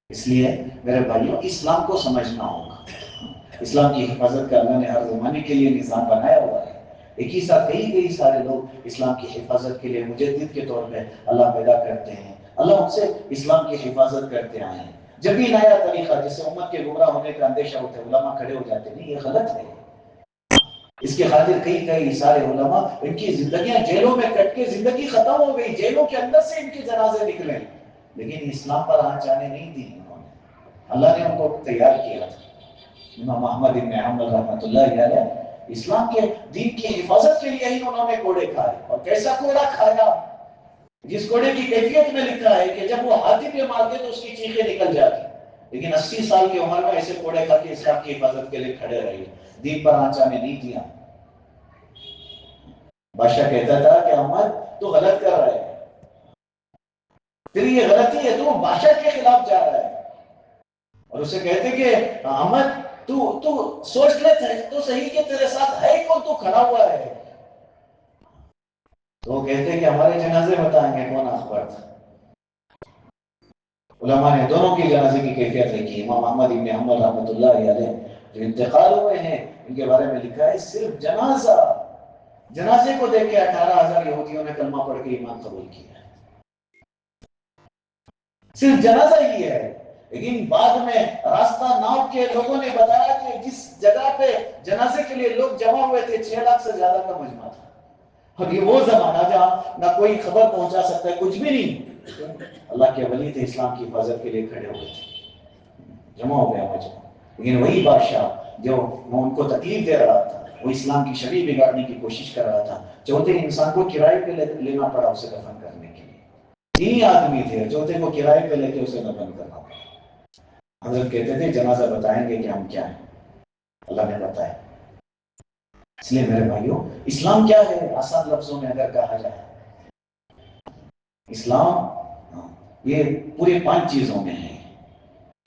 اس لیے میرے بھائیوں، اسلام کو سمجھنا ہوگا. اسلام کی حفاظت کا اللہ نے ہر زمانے کے لیے نظام بنایا ہوا ہے. ایک ہی ساتھ کئی سارے لوگ اسلام کی حفاظت کے لیے مجدد کے طور پہ اللہ پیدا کرتے ہیں. اللہ ان سے اسلام کی حفاظت کرتے آئے ہیں. جب بھی نیا طریقہ جس سے امت کے گمراہ ہونے کا اندیشہ ہوتا ہے، علماء کھڑے ہو جاتے ہیں، نہیں یہ غلط ہے. اس کے خاطر کئی سارے علماء، ان کی زندگیاں جیلوں میں کٹ کے زندگی ختم ہو گئی، جیلوں کے اندر سے ان کے جنازے نکلے، لیکن اسلام پر آنچ آنے نہیں دی انہوں نے. اللہ نے ان کو تیار کیا تھا. امام احمد ابن حنبل رحمۃ اللہ علیہ اسلام کے دین کی حفاظت کے لیے ہی انہوں نے کوڑے کھائے. اور کیسا کوڑا کھایا، جس کوڑے کی کیفیت میں لکھا ہے کہ جب وہ ہاتھی پہ مارتے تو اس کی چیخیں نکل جاتی، لیکن 80 سال کی عمر میں ایسے کوڑے کھا کے اسلام کی حفاظت کے لیے کھڑے رہے، دین پر آنچ آنے نہیں دیا. بادشاہ کہتا تھا کہ احمد تو غلط کر رہا ہے، تیری یہ غلطی ہے، تو بادشاہ کے خلاف جا رہا ہے. اور اسے کہتے کہ احمد تو سوچ لے تو صحیح کہ تیرے ساتھ ہے کون، تو کھڑا ہوا ہے. تو وہ کہتے کہ ہمارے جنازے بتائیں گے کون اخبار تھا. علماء نے دونوں کی جنازے کی کیفیت لکھی. امام احمد ابن حنبل رحمۃ اللہ علیہ جو انتقال ہوئے ہیں، ان کے بارے میں لکھا ہے صرف جنازے کو دیکھ کے 18,000 یہودیوں نے کلمہ پڑھ کے ایمان قبول کیا. صرف جنازہ ہی ہے. لیکن بعد میں راستہ ناؤ کے لوگوں نے بتایا کہ جس جگہ پہ جنازے کے لیے لوگ جمع ہوئے تھے 6 لاکھ سے زیادہ کا مجمع تھا. اب یہ وہ زمانہ جہاں نہ کوئی خبر پہنچا سکتا ہے، کچھ بھی نہیں. اللہ کے ولی تھے، اسلام کی حفاظت کے لیے کھڑے ہوئے تھے، جمع ہو گیا مجمع. لیکن وہی بادشاہ جو وہ ان کو تکلیف دے رہا تھا، وہ اسلام کی شرع بگاڑنے کی کوشش کر رہا تھا. چوتھے انسان کو کرائے پہ لینا پڑا اسے دفن کرنے کے لیے. 3 آدمی تھے، چوتھے کو کرائے پہ لے کے اسے دفن کرنا پڑا. حضرت کہتے تھے جنازہ بتائیں گے کہ ہم کیا ہیں. اللہ نے بتایا. اس لیے میرے بھائیوں، اسلام کیا ہے آسان لفظوں میں اگر کہا جائے، اسلام یہ پورے 5 چیزوں میں ہے.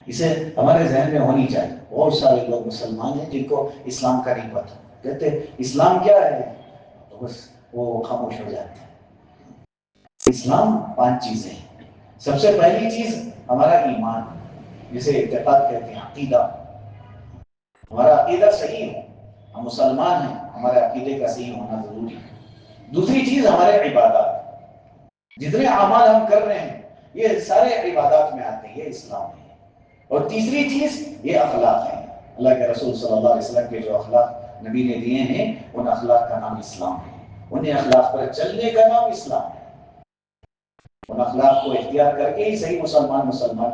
اسے ہمارے ذہن میں ہونی چاہیے. بہت سارے لوگ مسلمان ہیں جن کو اسلام کا نہیں پتہ، کہتے اسلام کیا ہے تو بس وہ خاموش ہو جاتے ہیں. اسلام 5 چیزیں ہیں. سب سے پہلی چیز ہمارا ایمان، جسے اعتقاد کہتے ہیں، عقیدہ. ہمارا عقیدہ صحیح ہو، ہم مسلمان ہیں، ہمارے عقیدے کا صحیح ہونا ضروری ہے. دوسری چیز ہمارے عبادات، جتنے اعمال ہم کر رہے ہیں یہ سارے عبادات میں آتے ہیں، یہ اسلام ہے. اور تیسری چیز یہ اخلاق ہے. اللہ کے رسول صلی اللہ علیہ وسلم کے جو اخلاق نبی نے دیے ہیں، ان اخلاق کا نام اسلام ہے. انہیں اخلاق پر چلنے کا نام اسلام ہے. ان اخلاق کو اختیار کر کے ہی صحیح مسلمان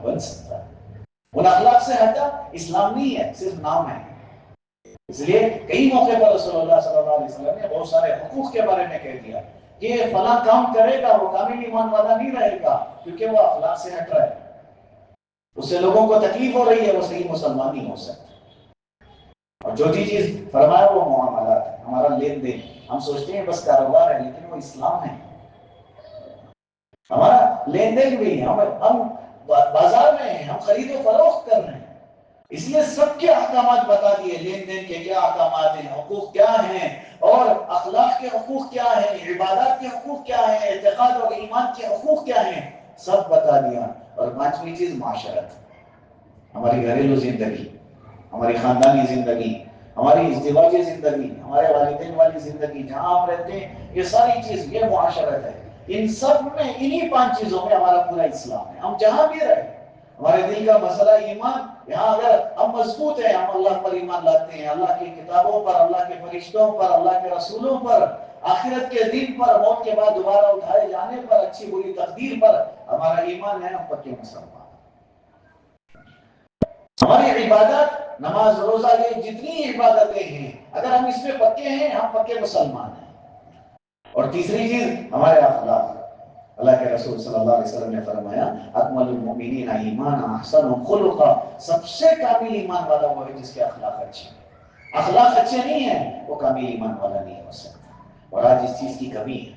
بن سکتا ہے. ان اخلاق سے ہٹا اسلام نہیں ہے، صرف نام ہے. اس لیے کئی موقع پر رسول اللہ صلی اللہ علیہ وسلم نے بہت سارے حقوق کے بارے میں کہہ دیا کہ فلاں کام کرے گا وہ کامل ایمان والا نہیں رہے گا، کیونکہ وہ اخلاق سے ہٹ رہا ہے، اس سے لوگوں کو تکلیف ہو رہی ہے، وہ صحیح مسلمان نہیں ہو سکتا. اور چوتھی چیز فرمایا وہ معاملات ہے، ہمارا لین دین. ہم سوچتے ہیں بس کاروبار ہے، لیکن وہ اسلام ہے. ہمارا لین دین بھی ہے، ہم بازار میں ہیں، ہم خرید و فروخت کر رہے ہیں. اس لیے سب کے احکامات بتا دیے، لین دین کے کیا احکامات ہیں، حقوق کیا ہیں، اور اخلاق کے حقوق کیا ہیں، عبادات کے حقوق کیا ہیں، اعتقاد اور ایمان کے حقوق کیا ہیں، سب بتا دیا. اور 5ویں چیز معاشرت. ہماری گھریلو زندگی، ہماری خاندانی زندگی، ہماری ازدواجی زندگی، ہمارے والدین والی زندگی، جہاں ہم رہتے ہیں، یہ ساری چیز، یہ معاشرت ہے، ان سب میں، انہی 5 چیزوں میں ہمارا پورا اسلام ہے. ہم جہاں بھی رہیں، ہمارے دل کا مسئلہ ایمان، یہاں اگر ہم مضبوط ہیں، ہم اللہ پر ایمان لاتے ہیں، اللہ کی کتابوں پر، اللہ کے فرشتوں پر، اللہ کے رسولوں پر، آخرت کے دن پر، موت کے بعد دوبارہ اٹھائے جانے پر، اچھی بری تقدیر پر ہمارا ایمان ہے، ہم پکے مسلمان. ہماری عبادت، نماز، روزہ، یہ جتنی عبادتیں ہیں، اگر ہم اس میں پکے ہیں، ہم پکے مسلمان ہیں. اور تیسری چیز ہمارے اخلاق. اللہ کے رسول صلی اللہ علیہ وسلم نے فرمایا اکمل المؤمنین ایمانا احسنهم خلقا، سب سے کامل ایمان والا وہ ہے جس کے اخلاق اچھے ہیں. اخلاق اچھے نہیں ہیں، وہ کامل ایمان والا نہیں ہو سکتا. اور آج اس چیز کی کمی ہے.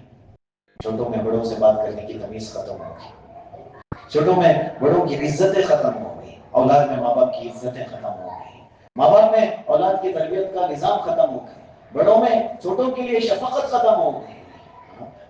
چھوٹوں میں بڑوں سے بات کرنے کی تمیز ختم ہو گئی، چھوٹوں میں بڑوں کی عزتیں ختم ہو گئی، اولاد میں ماں باپ کی عزتیں ختم ہو گئی، ماں باپ میں اولاد کی تربیت کا نظام ختم ہو گیا، بڑوں میں چھوٹوں کے لیے شفقت ختم ہو گئی،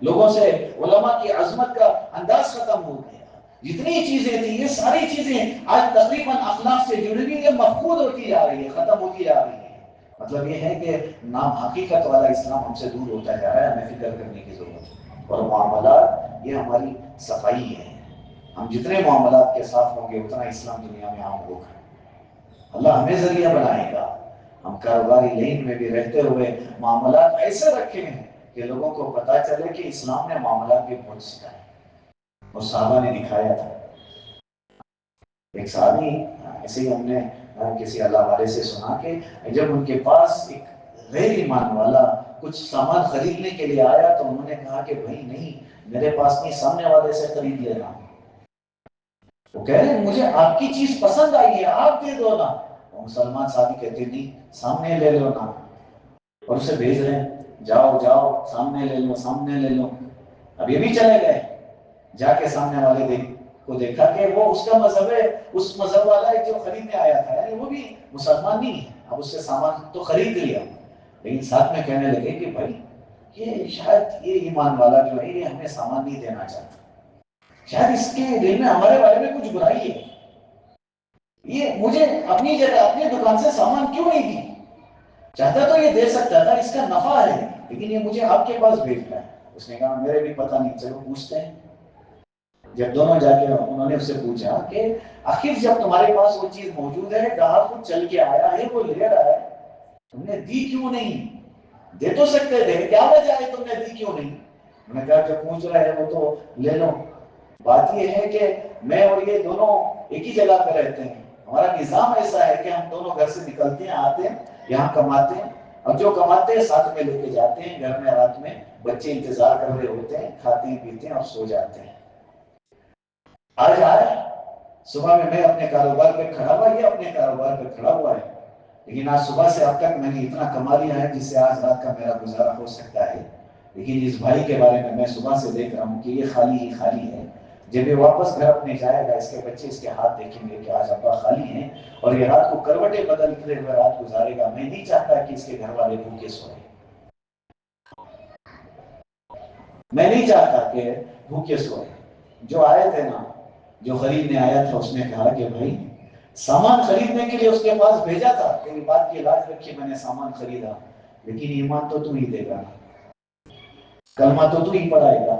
لوگوں سے علماء کی عظمت کا انداز ختم ہو گیا. جتنی چیزیں تھیں، یہ ساری چیزیں آج تقریباً اخلاق سے جڑی ہوئی ہے، مفقود ہوتی جا رہی ہے، ختم ہوتی جا رہی ہے. مطلب یہ ہے کہ نام حقیقت والا اسلام ہم سے دور ہوتا جا رہا ہے، ہمیں فکر کرنے کی ضرورت ہے. اور معاملات، یہ ہماری صفائی ہے. ہم جتنے معاملات کے صاف ہوں گے، اتنا اسلام دنیا میں عام ہوگا. اللہ ہمیں ذریعہ بنائے گا. ہم کاروباری لین میں بھی رہتے ہوئے معاملات ایسے رکھے ہیں کہ لوگوں کو پتا چلے کہ اسلام نے معاملات بھی بہت سکھائے. اور صحابہ نے دکھایا تھا. ایک صحابی، ایسے ہی ہم نے کسی اللہ والے سے سنا کہ جب ان کے پاس ایک غیر ایمان والا کچھ سامان خریدنے کے لیے آیا تو انہوں نے کہا کہ بھائی نہیں، میرے پاس نہیں، سامنے والے سے خرید لینا. وہ کہہ رہے ہیں مجھے آپ کی چیز پسند آئی ہے، آپ دے دو نا. وہ مسلمان صحابی کہتے نہیں، سامنے لے لو نا. اور اسے بھیج رہے ہیں، جاؤ جاؤ سامنے لے لو، سامنے لے لو. اب یہ بھی چلے گئے، جا کے سامنے والے کو دیکھا کہ وہ اس کا مذہب ہے، اس مذہب والا ہے جو خریدنے آیا تھا، یعنی وہ بھی مسلمان نہیں ہے. اب اس سے سامان تو خرید لیا، لیکن ساتھ میں کہنے لگے کہ بھائی یہ شاید یہ ایمان والا جو ہے یہ ہمیں سامان نہیں دینا چاہتا، شاید اس کے دل میں ہمارے بارے میں کچھ برائی ہے، یہ مجھے اپنی جگہ اپنی دکان سے سامان کیوں نہیں دی؟ چاہتا تو یہ دے سکتا تھا، اس کا نفع ہے، لیکن یہ مجھے آپ کے پاس بھیج رہا ہے. اس نے کہا میرے بھی پتہ نہیں، چلو پوچھتے ہیں. جب دونوں جا کے انہوں نے اس سے پوچھا کہ آخر جب تمہارے پاس وہ چیز موجود ہے، گاہک خود چل کے آیا ہے، وہ لے رہا ہے، تم نے دی کیوں نہیں؟ دے تو سکتے تھے، کیا وجہ ہے تم نے دی کیوں نہیں؟ انہوں نے کہا جب پوچھ رہے ہیں وہ تو لے لو. بات یہ ہے کہ میں اور یہ دونوں ایک ہی جگہ پہ رہتے ہیں، ہمارا نظام ایسا ہے کہ ہم دونوں گھر سے نکلتے ہیں، آتے ہیں، یہاں کماتے ہیں، اور جو کماتے ہیں ساتھ میں لے کے جاتے ہیں. گھر میں رات میں بچے انتظار کر رہے ہوتے ہیں، کھاتے ہیں، پیتے ہیں اور سو جاتے ہیں. آج صبح میں اپنے کاروبار پہ کھڑا ہوا، یہ اپنے کاروبار پہ کھڑا ہوا ہے، لیکن آج صبح سے اب تک میں نے اتنا کما لیا ہے جس سے آج رات کا میرا گزارا ہو سکتا ہے. لیکن اس بھائی کے بارے میں صبح سے دیکھ رہا ہوں کہ یہ خالی ہی خالی ہے. جب یہ واپس گھر اپنے جائے گا، اس کے بچے اس کے ہاتھ دیکھیں گے کہ آج ابا خالی ہیں، اور یہ رات کو کروٹیں بدلتے ہوئے رات گزارے گا. میں نہیں چاہتا کہ اس کے گھر والے بھوکے سوئیں، میں نہیں چاہتا کہ بھوکے سوئیں. جو آئے تھے نا، جو خریدنے آیا تھا، اس نے کہا کہ بھائی سامان خریدنے کے لیے اس کے پاس بھیجا تھا، تیری بات کی لاج رکھی، میں نے سامان خریدا، لیکن ایمان تو ہی دے گا، کلمہ تو ہی پڑھائے گا.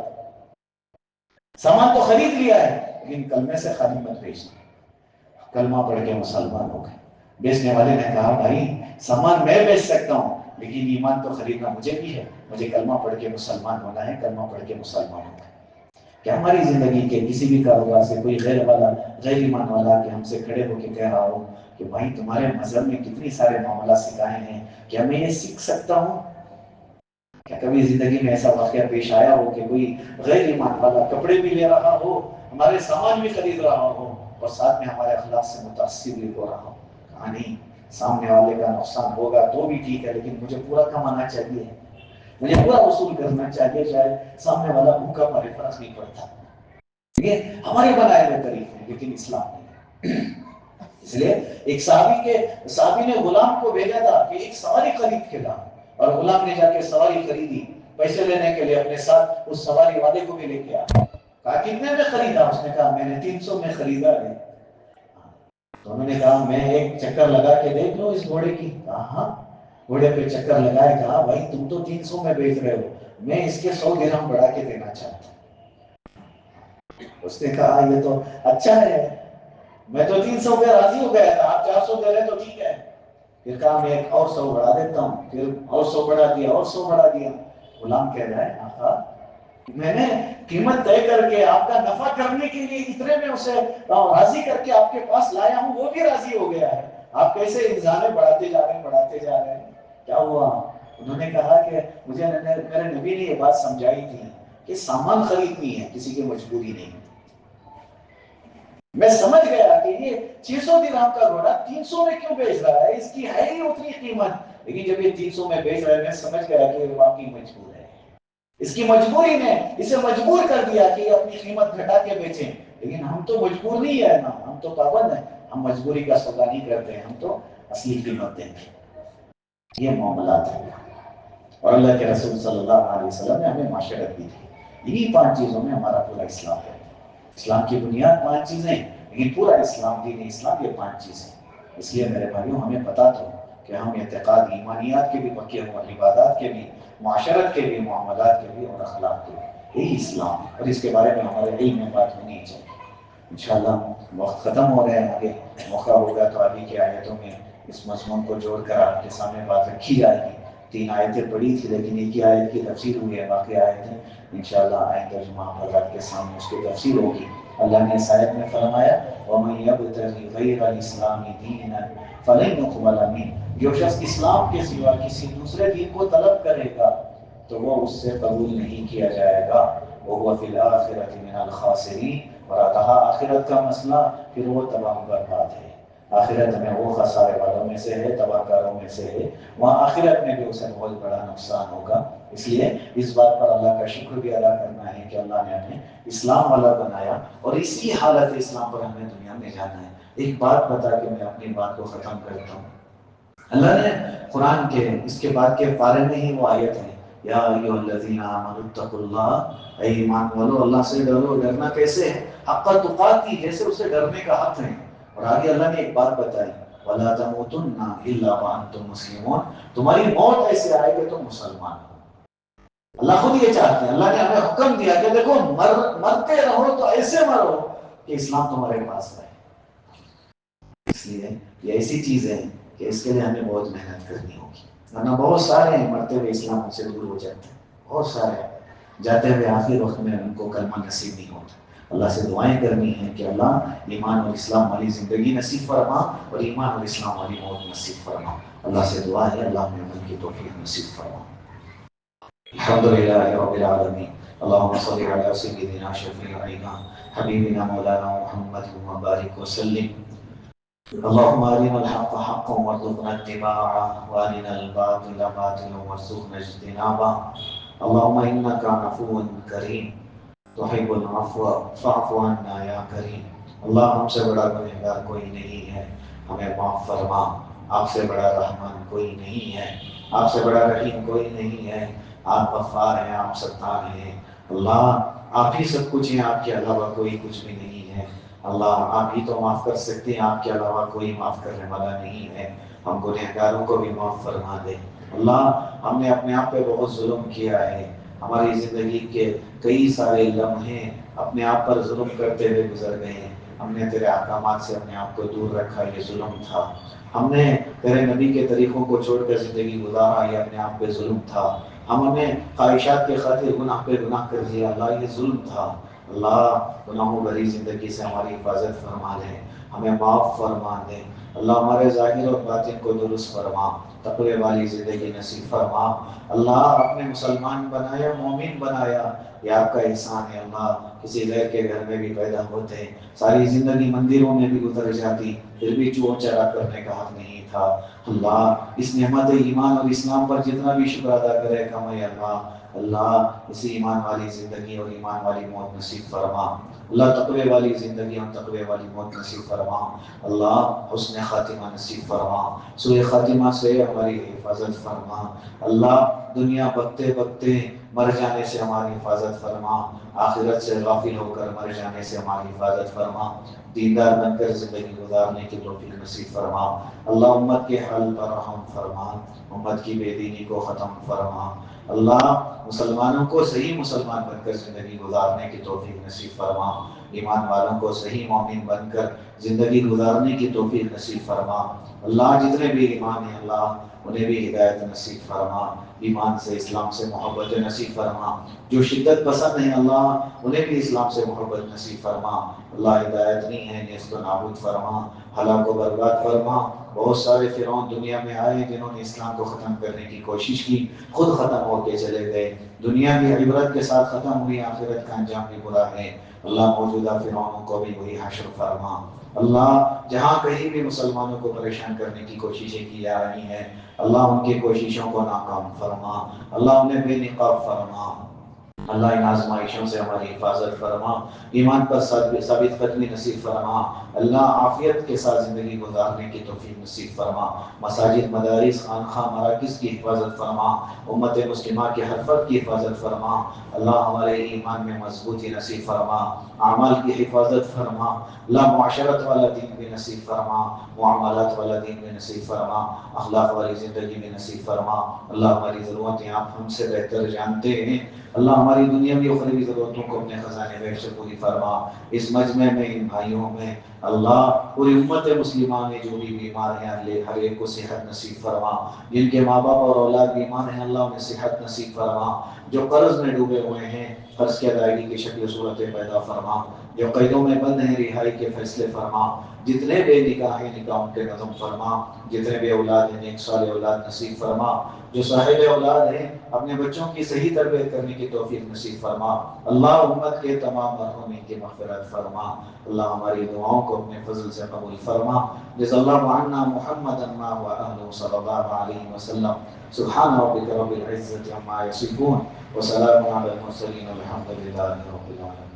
سامان تو خرید لیا ہے، لیکن کلمے سے خالی مت بیچنا. کلمہ پڑھ کے مسلمان ہو گئے. بیچنے والے نے کہا بھائی سامان میں بیچ سکتا ہوں، لیکن ایمان تو خریدنا مجھے بھی ہے، مجھے کلمہ پڑھ کے مسلمان ہونا ہے، کلمہ پڑھ کے مسلمان ہونا ہے. کہ ہماری زندگی کے کسی بھی کاروبار سے کوئی غیر ایمان والا کہ ہم سے کھڑے ہو کے کہہ رہا ہو کہ بھائی تمہارے مذہب میں کتنی سارے معاملات سکھائے ہیں، کیا میں یہ سیکھ سکتا ہوں؟ کیا کبھی زندگی میں ایسا واقعہ پیش آیا ہو کہ کوئی غیر ایمان والا کپڑے بھی لے رہا ہو، ہمارے سامان بھی خرید رہا ہو، اور ساتھ میں ہمارے اخلاق سے متاثر بھی ہو رہا ہو؟ کہا نہیں، سامنے والے کا نقصان ہوگا تو بھی ٹھیک ہے، لیکن مجھے پورا کمانا چاہیے، مجھے پورا وصول کرنا چاہیے، شاید سامنے والا بھوکا مارے فرق نہیں پڑتا. یہ ہمارے بنائے ہوئے طریقے ہیں، لیکن اسلام نہیں. اس لیے ایک صحابی نے غلام کو بھیجا تھا کہ ایک سواری خرید کے لا، اور غلام نے جا کے سواری خریدی. پیسے لینے کے لیے اپنے ساتھ اس سواری والے کو بھی لے کے آیا. کہا کتنے میں خریدا؟ اس نے کہا میں نے 300 میں خریدا ہے. تو انہوں نے کہا میں ایک چکر لگا کے دیکھ لو اس گھوڑے کی. کہا ہاں. گھوڑے پہ چکر لگائے. کہا بھائی تم تو 300 میں بیچ رہے ہو, میں اس کے 100 درہم بڑھا کے دینا چاہتا ہوں. اس نے کہا یہ تو اچھا ہے, میں تو 300 پہ راضی ہو گیا تھا, آپ 400 دے رہے تو ٹھیک ہے. پھر کہا میں ایک اور 100 بڑھا دیتا ہوں. پھر اور 100 بڑھا دیا, اور 100 بڑھا دیا. غلام کہہ رہا ہے آقا میں نے قیمت طے کر کے آپ کا نفع کرنے کے لیے اتنے میں اسے راضی کر کے آپ کے پاس لایا ہوں, وہ بھی راضی ہو گیا ہے, آپ کیسے انسانیں بڑھاتے جا رہے ہیں بڑھاتے جا رہے ہیں. کیا ہوا؟ انہوں نے کہا کہ مجھے میرے نبی نے یہ بات سمجھائی تھی کہ سامان خریدنی ہے, کسی کی مجبوری نہیں. میں سمجھ گیا کہ یہ 600 درہم کا گھوڑا 300 میں کیوں بیچ رہا ہے, اس کی ہے ہی اتنی قیمت. لیکن جب یہ 300 میں بیچ رہا ہے میں سمجھ گیا کہ یہ واقعی مجبور ہے. اس کی مجبوری نے اسے مجبور کر دیا کہ یہ اپنی قیمت گھٹا کے بیچیں. لیکن ہم تو مجبور نہیں ہے نا, ہم تو پابند ہیں, ہم مجبوری کا سودا نہیں کرتے ہیں, ہم تو اصلی قیمت دیں گے. یہ معاملات ہیں. اور اللہ کے رسول صلی اللہ علیہ وسلم نے ہمیں معاشرت دی تھی. انہی 5 چیزوں میں ہمارا پورا اسلام ہے. اسلام کی بنیاد 5 چیزیں, لیکن پورا اسلام دین اسلام یہ 5 چیزیں. اس لیے میرے بھائیوں ہمیں پتا تو کہ ہم اعتقاد ایمانیات کے بھی پکے ہوں, عبادات کے بھی, معاشرت کے بھی, معاملات کے بھی, اور اخلاق کے بھی. یہی اسلام ہے, اور اس کے بارے میں ہمارے علم میں بات ہونی چاہیے. انشاءاللہ وقت ختم ہو رہے ہیں, آگے موقع ہوگا تو آگے کی آیتوں میں اس مضمون کو جوڑ کر آپ کے سامنے بات رکھی جائے گی. 3 آیتیں پڑھی تھی لیکن ایک ہی آیت کی تفسیر ہوئی ہے, باقی آیتیں انشاءاللہ آئندہ جمعہ پر آپ کے سامنے اس کی تفسیر ہوگی. اللہ نے اس آیت میں فرمایا وَمَن يَبْتَغِ غَيْرَ الْإِسْلَامِ دِينًا فَلَن يُقْبَلَ مِنْهُ, جو شخص اسلام کے سوا کسی دوسرے دین کو طلب کرے گا تو وہ اس سے قبول نہیں کیا جائے گا. وَهُوَ فِي الْآخِرَةِ مِنَ الْخَاسِرِينَ, اور کہا آخرت کا مسئلہ پھر وہ تباہ برباد ہے. آخرت میں وہ خسارے والوں میں سے ہے, تباہ کاروں میں سے ہے. وہاں آخرت میں بھی اسے بہت بڑا نقصان ہوگا. اس لیے اس بات پر اللہ کا شکر بھی ادا کرنا ہے کہ اللہ نے ہمیں اسلام والا بنایا, اور اسی حالت اسلام پر ہمیں دنیا میں جانا ہے. ایک بات بتا کے میں اپنی بات کو ختم کرتا ہوں. اللہ نے قرآن کے اس کے بعد کے پارے میں ہی وہ آیت ہے یا ایھا الذین آمنوا اتقوا اللہ, اے ایمان والو اللہ سے ڈرو. ڈرنا کیسے ہے؟ حق تقاتی, جیسے اسے ڈرنے کا حق ہے. اور آگے اللہ نے ایک بات بتائی وَلَا تَمُوتُنَّ إِلَّا وَأَنْتُمْ مُسْلِمُونَ, تمہاری موت ایسے آئے کہ تم مسلمان ہو. اللہ خود یہ چاہتے ہیں, اللہ نے ہمیں حکم دیا کہ دیکھو مرتے رہو تو ایسے مرو کہ اسلام تمہارے پاس رہے. اس لیے یہ ایسی چیز ہے کہ اس کے لیے ہمیں بہت محنت کرنی ہوگی. ورنہ بہت سارے ہیں مرتے ہوئے اسلام سے دور ہو جاتے ہیں, بہت سارے جاتے ہوئے آخر وقت میں ان کو کلمہ نصیب نہیں ہوتا. اللہ سے دعائیں کرنی ہیں کہ اللہ ایمان اور اسلام والی زندگی نصیب فرما, اور ایمان اور اسلام والی موت نصیب فرما. اللہ سے دعا ہے اللہ ہمیں عمل کی توفیق نصیب فرما. الحمدللہ رب العالمین. اللهم صل على سيدنا شفيعنا حبيبنا مولانا محمد وبارك وسلم. اللهم أرنا الحق حقا وارزقنا اتباعه, وأرنا الباطل باطلا وارزقنا اجتنابه. اللهم إنك عفو كريم تحب العفو فاعف عنا یا کریم. اللہ ہم سے بڑا گنہگار کوئی نہیں ہے, ہمیں معاف فرما. آپ سے بڑا رحمان کوئی نہیں ہے, آپ سے بڑا رحیم کوئی نہیں ہے. آپ غفار ہیں, آپ ستار ہیں. اللہ آپ ہی سب کچھ ہیں, آپ کے علاوہ کوئی کچھ بھی نہیں ہے. اللہ آپ ہی تو معاف کر سکتے ہیں, آپ کے علاوہ کوئی معاف کرنے والا نہیں ہے. ہم گنہگاروں کو بھی معاف فرما دے. اللہ ہم نے اپنے آپ پہ بہت ظلم کیا ہے. ہماری زندگی کے کئی سارے لمحے اپنے آپ پر ظلم کرتے ہوئے گزر گئے ہیں. ہم نے تیرے احکامات سے اپنے آپ کو دور رکھا, یہ ظلم تھا. ہم نے تیرے نبی کے طریقوں کو چھوڑ کر زندگی گزارا, یہ اپنے آپ پہ ظلم تھا. ہم نے خواہشات کے خاطر گناہ پہ گناہ کر دیا, اللہ یہ ظلم تھا. اللہ گناہوں بھری زندگی سے ہماری حفاظت فرما دے, ہمیں معاف فرما دے. اللہ ہمارے ظاہر اور باطن کو درست فرما, تقوی والی زندگی نصیب فرما. اللہ آپ نے مسلمان بنایا, مومن بنایا, یہ آپ کا احسان ہے. اللہ کسی غیر کے گھر میں بھی پیدا ہوتے, ساری زندگی مندروں میں بھی گزر جاتی, پھر بھی چور چرا کرنے کا حق نہیں تھا. اللہ اس نعمت ایمان اور اسلام پر جتنا بھی شکر ادا کرے کم ہے. اللہ اللہ اسی ایمان والی زندگی اور ایمان والی موت نصیب فرما. اللہ تقوی والی زندگی اور تقوی والی موت نصیب فرما. اللہ حسن خاتمہ نصیب فرما, سوء خاتمہ سے ہماری حفاظت فرما. اللہ دنیا بکتے بکتے مر جانے سے ہماری حفاظت فرما، آخرت سے غافل ہو کر مر جانے سے ہماری حفاظت فرما، دیندار بن کر زندگی گزارنے کی توفیق نصیب فرما۔ اللہ امت کے حل پر رحم فرما، امت کی بے دینی کو ختم فرما۔ اللہ مسلمانوں کو صحیح مسلمان بن کر زندگی گزارنے کی توفیق نصیب فرما، ایمان والوں کو صحیح مومن بن کر زندگی گزارنے کی توفیق نصیب فرما۔ اللہ جتنے بھی ایمان ہیں اللہ انہیں بھی ہدایت نصیب فرما، ایمان سے اسلام سے محبت نصیب فرما۔ جو شدت پسند ہیں اللہ انہیں بھی اسلام سے محبت نصیب فرما۔ اللہ ہدایت نہیں ہے انہیں اس کو نابود فرما، ہلاک و برباد فرما۔ بہت سارے فرعون دنیا میں آئے جنہوں نے اسلام کو ختم کرنے کی کوشش کی، خود ختم ہو کے چلے گئے۔ دنیا بھی عبرت کے ساتھ ختم ہوئی، آخرت کا انجام بھی برا ہے۔ اللہ موجودہ فرعونوں کو بھی وہی حشر فرما۔ اللہ جہاں کہیں بھی مسلمانوں کو پریشان کرنے کی کوششیں کی جا رہی ہیں اللہ ان کی کوششوں کو ناکام فرما، اللہ انہیں بے نقاب فرما۔ اللہ ان آزمائشوں سے ہماری حفاظت فرما، ایمان پر ثابت قدمی نصیب فرما۔ اللہ عافیت کے ساتھ زندگی گزارنے کی توفیق نصیب فرما، مساجد مدارس خانقاہ مراکز کی حفاظت فرما، امت مسلمہ کے ہر فرد کی حفاظت فرما۔ اللہ ہمارے ایمان میں مضبوطی نصیب فرما، اعمال کی حفاظت فرما۔ اللہ معاشرت والا دین بھی نصیب فرما، معاملات والا دین بھی نصیب فرما، اخلاق والی زندگی بھی نصیب فرما۔ اللہ ہماری ضرورتیں آپ ہم سے بہتر جانتے ہیں، اللہ ہماری دنیاوی و اخروی ضرورتوں کو اپنے خزانے غیب سے پوری فرما۔ اس مجمع میں ان بھائیوں میں اللہ پوری امت مسلمہ میں جو بھی بیمار ہیں اللہ ہر ایک کو صحت نصیب فرما، جن کے ماں باپ اور اولاد بیمار ہیں اللہ انہیں صحت نصیب فرما، جو قرض میں ڈوبے ہوئے ہیں قرض کی ادائیگی کی شکل صورتیں پیدا فرما، جو قیدوں میں بند ہیں رہائی کے فیصلے فرما، جتنے بے نکاح ہیں نکاح کے نظم فرما، جتنے بے اولاد ہیں نیک صالح اولاد نصیب فرما، جو صاحب اولاد ہیں اپنے بچوں کی صحیح تربیت کرنے کی توفیق نصیب فرما۔ اللہ امت کے تمام مرحومین کی مغفرت فرما، اللہ ہماری دعاؤں کو اپنے فضل سے قبول فرما۔ جزا اللہ عنا محمد و اہلہ صلی اللہ علیہ وسلم۔ سبحان ربک رب العزة عما یصفون وسلام علی المرسلین والحمد للہ رب العالمین۔